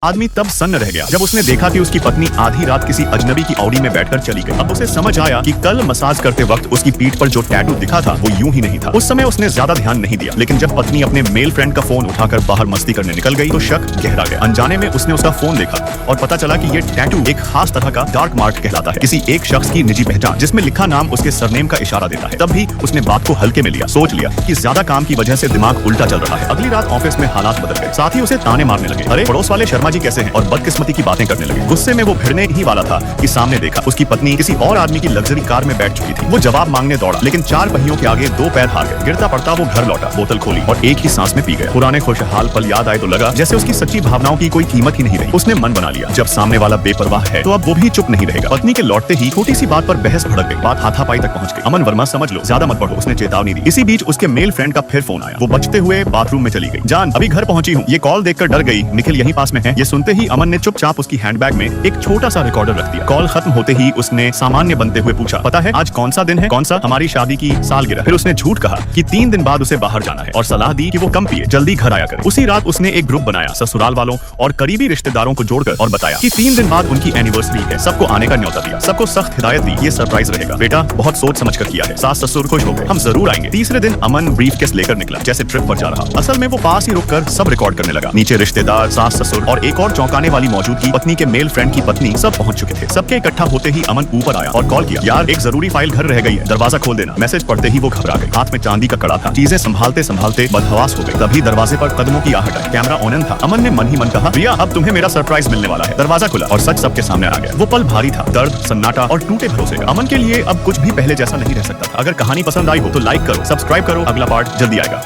आदमी तब सन्न रह गया जब उसने देखा कि उसकी पत्नी आधी रात किसी अजनबी की ऑडी में बैठकर चली गई। अब उसे समझ आया कि कल मसाज करते वक्त उसकी पीठ पर जो टैटू दिखा था वो यूं ही नहीं था। उस समय उसने ज्यादा ध्यान नहीं दिया, लेकिन जब पत्नी अपने मेल फ्रेंड का फोन उठाकर बाहर मस्ती करने निकल गई तो शक गहरा गया। अनजाने में उसने उसका फोन देखा और पता चला कि ये टैटू एक खास तरह का डार्क मार्क कहलाता है, किसी एक शख्स की निजी पहचान जिसमें लिखा नाम उसके सरनेम का इशारा देता है। तब भी उसने बात को हल्के में लिया, सोच लिया कि ज्यादा काम की वजह से दिमाग उल्टा चल रहा है। अगली रात ऑफिस में हालात बदल गए, साथ ही उसे ताने मारने लगे। अरे पड़ोस वाले शर्मा जी कैसे हैं, और बदकिस्मती की बातें करने लगे। गुस्से में वो भिड़ने ही वाला था कि सामने देखा उसकी पत्नी किसी और आदमी की लग्जरी कार में बैठ चुकी थी। वो जवाब मांगने दौड़ा, लेकिन चार पहियों के आगे दो पैर हार गए। गिरता पड़ता वो घर लौटा, बोतल खोली और एक ही सांस में पी गया। पुराने खुशहाल पल याद आए तो लगा जैसे उसकी सच्ची भावनाओं की कोई कीमत ही नहीं रही। उसने मन बना लिया, जब सामने वाला बेपरवाह है तो अब वो भी चुप नहीं रहेगा। पत्नी के लौटते ही छोटी सी बात पर बहस भड़क गई, बात हाथापाई तक पहुंच गई। अमन वर्मा समझ लो, ज्यादा मत पढ़ो, उसने चेतावनी दी। इसी बीच उसके मेल फ्रेंड का फिर फोन आया। वो बचते हुए बाथरूम में चली गई। जान अभी घर पहुंची हूँ। ये कॉल देखकर डर गई, निखिल यहीं पास में है। ये सुनते ही अमन ने चुपचाप उसकी हैंडबैग में एक छोटा सा रिकॉर्डर रख दिया। कॉल खत्म होते ही उसने सामान्य बनते हुए पूछा, पता है आज कौन सा दिन है? कौन सा? हमारी शादी की सालगिरह। फिर उसने झूठ कहा कि 3 दिन बाद उसे बाहर जाना है और सलाह दी कि वो कम पिए, जल्दी घर आया करे। उसी रात उसने एक ग्रुप बनाया ससुराल वालों और करीबी रिश्तेदारों को जोड़कर और बताया कि 3 दिन बाद उनकी एनिवर्सरी है। सबको आने का न्योता दिया, सबको सख्त हिदायत दी, ये सरप्राइज रहेगा बेटा, बहुत सोच समझ कर किया है। सास ससुर खुश हो गए, हम जरूर आएंगे। तीसरे दिन अमन ब्रीफकेस लेकर निकला, जैसे ट्रिप पर जा रहा। असल में वो पास ही रुककर सब रिकॉर्ड करने लगा। नीचे रिश्तेदार, सास ससुर और एक और चौंकाने वाली मौजूदगी पत्नी के मेल फ्रेंड की पत्नी सब पहुंच चुके थे। सबके इकट्ठा होते ही अमन ऊपर आया और कॉल किया, यार एक जरूरी फाइल घर रह गई है, दरवाजा खोल देना। मैसेज पढ़ते ही वो घबरा गई, हाथ में चांदी का कड़ा था। चीजें संभालते संभालते बदहवास हो गई। तभी दरवाजे पर कदमों की आहट आई, कैमरा ऑन था। अमन ने मन ही मन कहा, प्रिया अब तुम्हें मेरा सरप्राइज मिलने वाला है। दरवाजा खुला और सच सबके सामने आ गया। वो पल भारी था, दर्द, सन्नाटा और टूटे भरोसे का। अमन के लिए अब कुछ भी पहले जैसा नहीं रह सकता था। अगर कहानी पसंद आई हो तो लाइक करो, सब्सक्राइब करो, अगला पार्ट जल्दी आएगा।